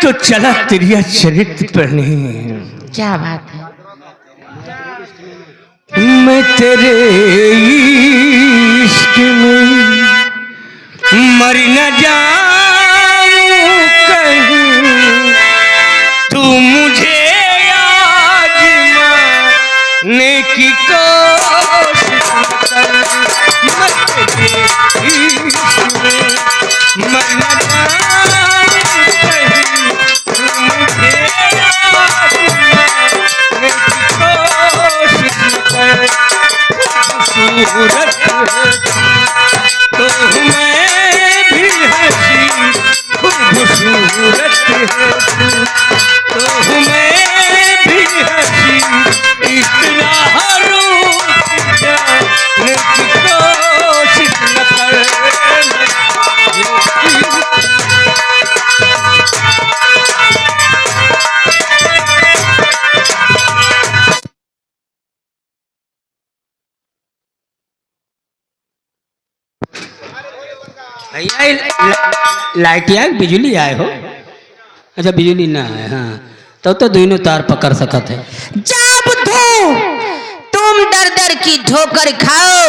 तो चला तेरिया चरित्र पढ़ने। क्या बात है। मैं तेरे इश्क में मर न जाऊं कहीं, तू मुझे आजमाने की कोशिश कर। मैं तेरे इश्क में मर न जाऊं कहीं, तू मुझे आजमाने की कोशिश कर। खूबसूरत तो मैं भी हंसी, खूबसूरत तो मैं भी हंसी, इतना रूठ जाने की कोशिश न कर। भैया लाइट आए बिजली आए हो? अच्छा बिजली ना आए, हाँ तब तो दोनों तार पकड़ सकत है। जा बुद्धू, तुम दर दर की ठोकर खाओ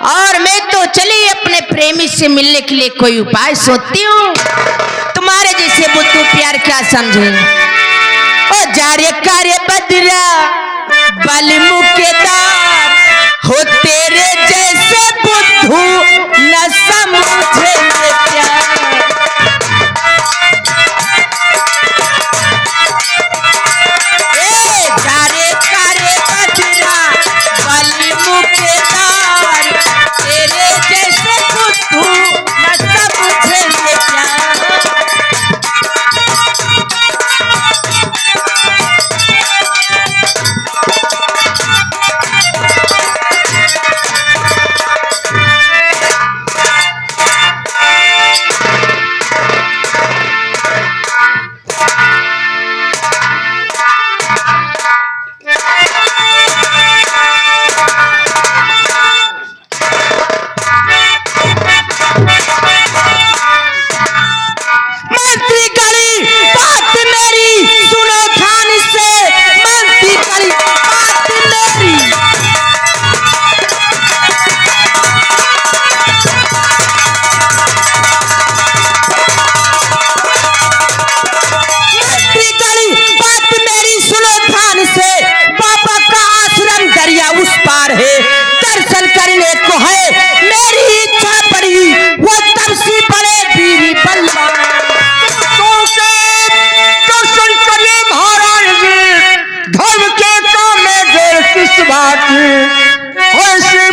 और मैं तो चली अपने प्रेमी से मिलने के लिए कोई उपाय सोचती हूँ। तुम्हारे जैसे बुद्धू प्यार क्या समझे। ओ जारे कार्य बदरा बल मुकेदार हो, तेरे जैसे बुद्धू न समझे प्यार। जारे कार्य बदरा बल मुकेदार, तेरे जैसे बुद्धू न समझे प्यार।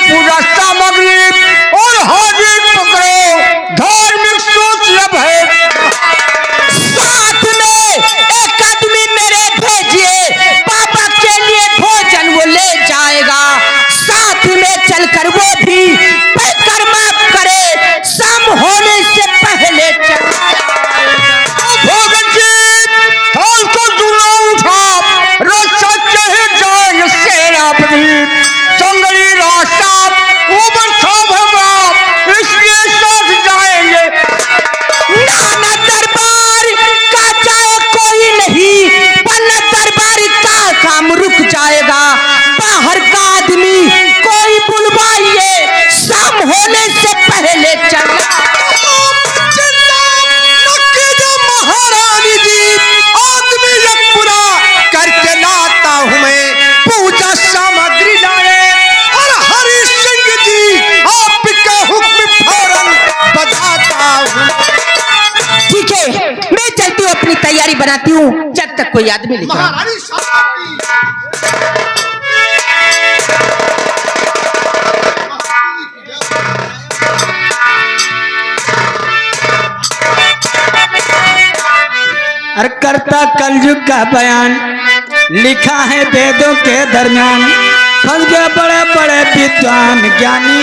पूजा सामग्री और हाजिर पकड़ो, धार्मिक सोच लब है। साथ में एक आदमी मेरे भेजिए, पापा के लिए भोजन वो ले जाएगा। साथ में चलकर वो भी परिक्रमा करे, शाम होने से पहले भोजन जी थाल को दूल्हा उठा, रक्षा चाहे जान सेनापति संगरी रास्ता ऊपर इसलिए साथ जाएंगे। नाना दरबार का जाए कोई नहीं, वरना दरबार का काम रुक जाएगा। बाहर का आदमी कोई बुलवाइए, शाम होने से पहले चला। महारानी जी आदमी एक पूरा करके लाता हूँ मैं, पूजा सामग्री लाए और हरि सिंह जी आपका हुक्म फौरन बताता हूँ। ठीक है, मैं चलती हूँ, अपनी तैयारी बनाती हूँ जब तक कोई आदमी नहीं। अरे करता कलयुग का बयान लिखा है वेदों के दरमियान, फंस गए बड़े बड़े विद्वान ज्ञानी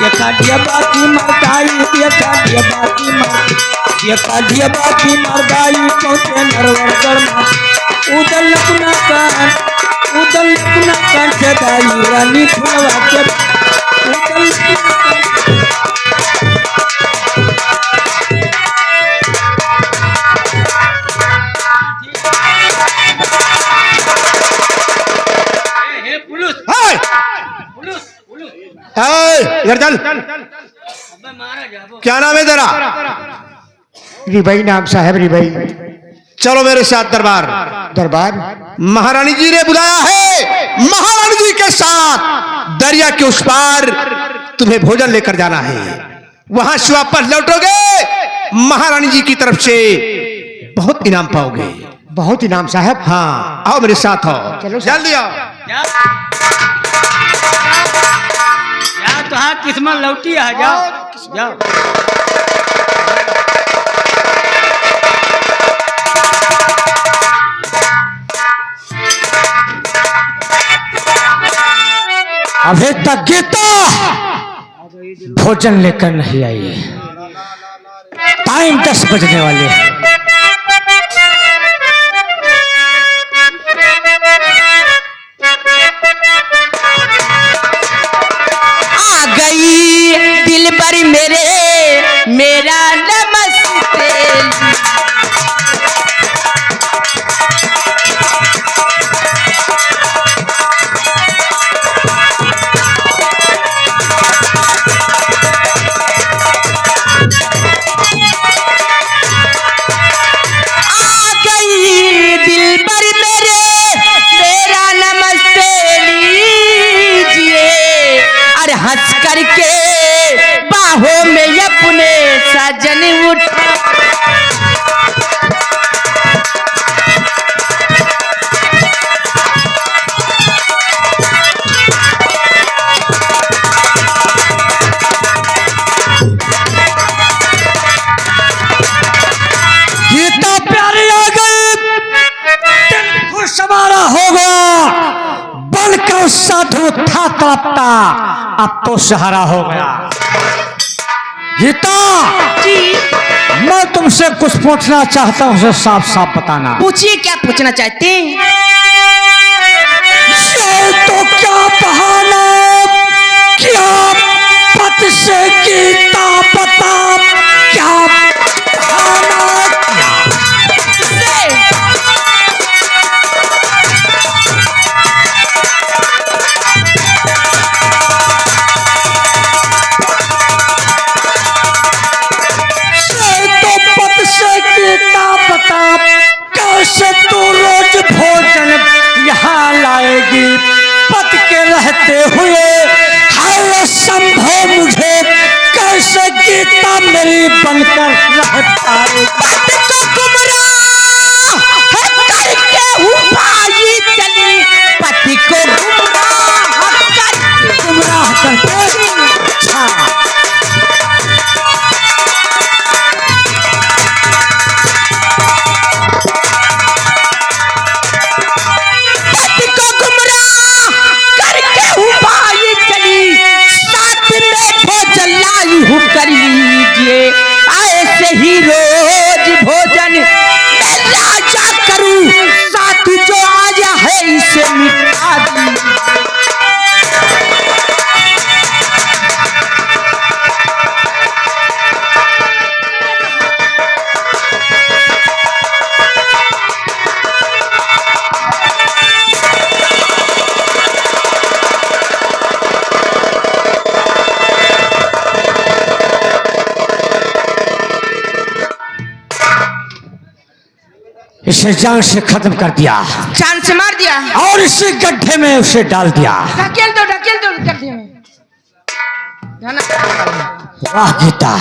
ये काटिया बाकी मरदाई, ये काटिया बाकी ये काटिया बाकी मरदाई पहुंचे नरवर उदल अपना कान से दाई रानी फुलवा के इधर चल। क्या नाम है तेरा? रिबाई नाम साहब, रिबाई। चलो मेरे साथ दरबार। दरबार? महारानी जी ने बुलाया है। महारानी जी के साथ दरिया के उस पार तुम्हें भोजन लेकर जाना है। वहां से वापस लौटोगे, महारानी जी की तरफ से बहुत इनाम पाओगे। बहुत इनाम साहब? हाँ, आओ मेरे साथ आओ। चलो जल्दी आओ। तो हाँ किस्मत लौटी है, जाओ जाओ। अभी तक गीता भोजन लेकर नहीं आई है। टाइम 10 बजने वाले हैं। आ गई दिल पर मेरे, मेरा नमस्ते। हंस करके बाहों में अपने सजन उठा। गीता प्यारी आ गई, खुश हमारा होगा। बनकर साधु था तड़पता, अब तो सहारा हो गया। गीता जी मैं तुमसे कुछ पूछना चाहता हूँ, उसे साफ साफ बताना। पूछिए, क्या पूछना चाहते हैं? ये तो क्या बहाना क्या पत से गीता बता, क्या बहाना कैसे तू रोज भोजन यहाँ लाएगी? पत के रहते हुए है संभव मुझे, कैसे गीता मेरी बनकर रह पाएगी? पति को गुमराह करके कर लीजिए। ऐसे ही रोज भोजन मैं राजा करूं, साथ जो आया है इसे मिटा दीजिए। इसे जान से खत्म कर दिया, जान से मार दिया और इसी गड्ढे में उसे डाल दिया। ढकेल दो गड्ढे में। वाह गीता,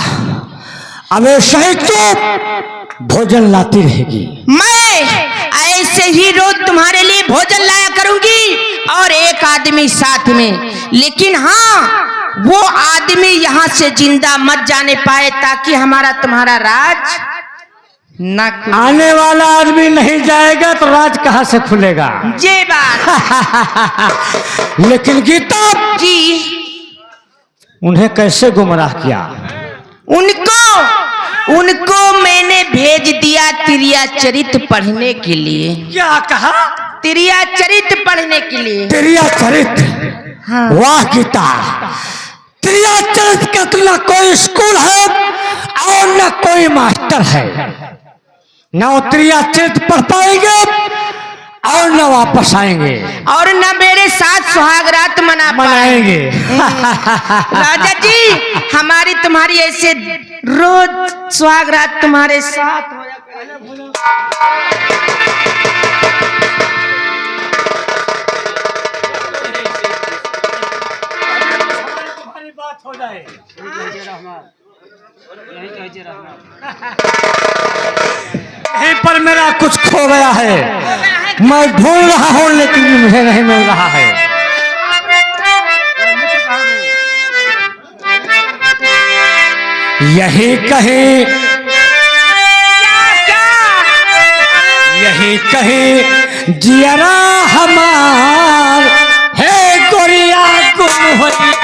हमेशा ही तू भोजन लाती रहेगी। मैं ऐसे ही रोज तुम्हारे लिए भोजन लाया करूंगी, और एक आदमी साथ में। लेकिन हाँ, वो आदमी यहाँ से जिंदा मत जाने पाए, ताकि हमारा तुम्हारा राज ना आने वाला आदमी नहीं जाएगा तो राज कहाँ से खुलेगा? ये बात। लेकिन गीता जी, उन्हें कैसे गुमराह किया? उनको मैंने भेज दिया तिरिया चरित पढ़ने के लिए। क्या कहा? तिरिया चरित पढ़ने के लिए। तिरिया चरित? हाँ। वाह गीता, त्रिया चरित्र का न कोई स्कूल है और न कोई मास्टर है। न वो त्रिया चरित्र पढ़ पाएंगे और न वापस आएंगे और न मेरे साथ सुहागरात मनाएंगे। राजा जी, हमारी तुम्हारी ऐसे रोज सुहागरात तुम्हारे साथ हो बात हो जाए। यहीं पर मेरा कुछ खो गया है, मैं ढूंढ रहा हूं लेकिन मुझे नहीं मिल रहा है। यही कहीं, यही कहीं जियरा हमार है गोरिया गुम होई।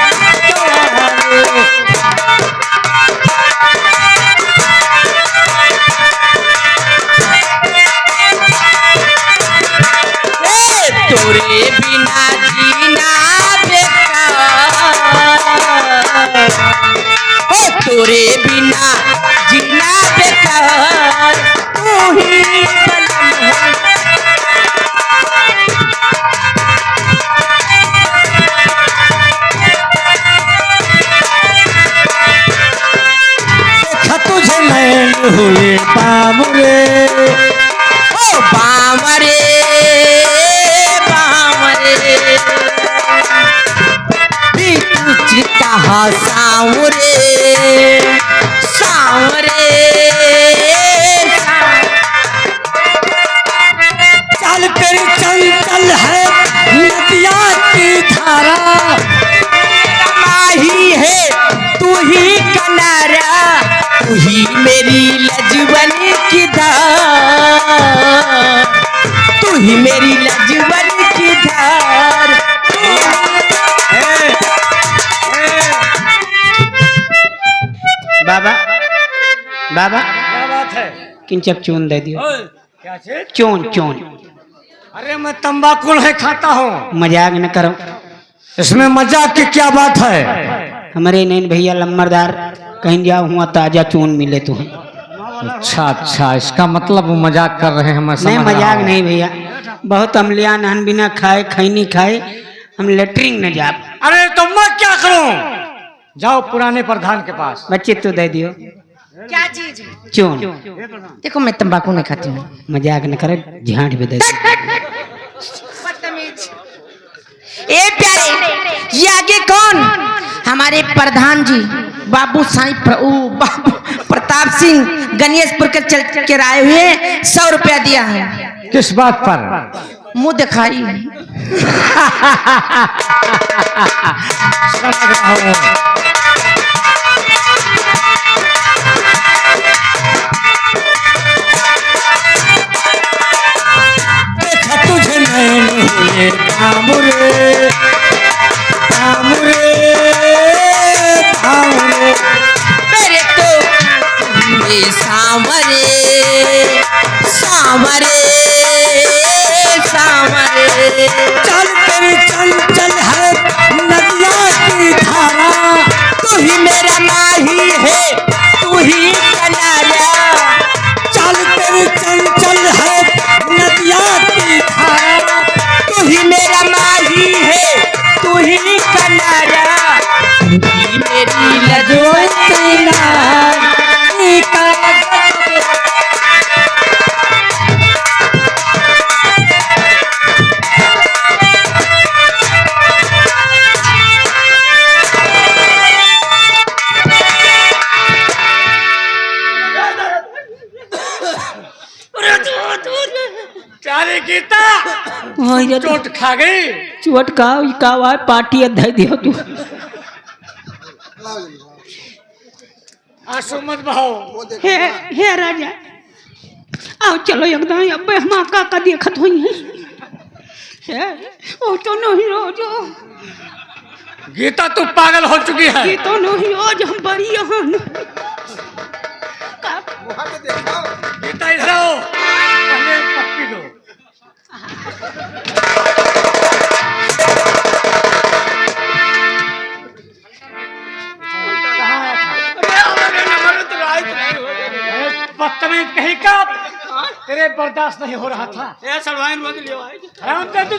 तोरे बिना जीना बेकार, ओ तोरे बिना जीना बेकार, तू ही बलम है। देखा तुझे नैन हुए बामुरे, ओ बामरे कहा सांवरे सांवरे, चल तेरी चंचल है नदिया की धारा, माही है तू ही किनारा, तू ही मेरी लजवन की धार, तू ही मेरी लजवन की धार। बाबा बाबा, क्या बात है? किंचक चून दे दियो। क्या चीज? चून चून। अरे मैं तंबाकू नहीं खाता हूँ। मजाक न करो, इसमें मजाक की क्या बात है? हमारे नैन भैया लम्बरदार कहीं गया हुआ ताजा चून मिले तुम्हें। अच्छा अच्छा, इसका मतलब वो मजाक कर रहे हैं। मैं नहीं समझ रहा मजाक हूँ। नहीं भैया, बहुत अमलिया नहन बिना खाए खैनी खाए हम लेटरिन न जा। अरे तो मैं क्या करूँ? जाओ पुराने प्रधान के पास। बच्चे तो दे दियो। क्या चीज? चून। देखो मैं तंबाकू नहीं खाती हूँ, मजाक न करे, झांट भी दे दियो। बदतमीज। ए प्यारे, ये आगे कौन? हमारे प्रधान जी बाबू साईं बाबू प्रताप सिंह गणेशपुर के चल के आए हुए 100 रुपया दिया है। किस बात पर? मुंह दिखाई। समझ रहा हूँ। देखा तुझे नैन हुए बामुरे, बामुरे, बामुरे। मेरे तो ये सांवरे सांवरे सांवरे, चल तेरी चंचल है नदिया की धारा, तू ही मेरा माही है तू ही किनारा, चल तेरी चंचल है नदिया की धारा, तू ही मेरा माही है तू ही किनारा, तू ही मेरी लजवंती नार। प्यारी गीता चोट खा गई। चोट का हुआ पार्टी अध्याय दियो तू। आंसू मत बहाओ। हे राजा, आओ चलो एकदम अब हम का देखत हुई है। ओ तो नहीं रोजो गीता तू पागल हो चुकी है। ये तो नहीं रोज हम बड़ी हन। गीता इधर आओ, पहले पप्पी दो। बदतमीज कहीं का तेरे बर्दाश्त नहीं हो रहा था। ए सलवान रोज लियो भाई। राम कर तू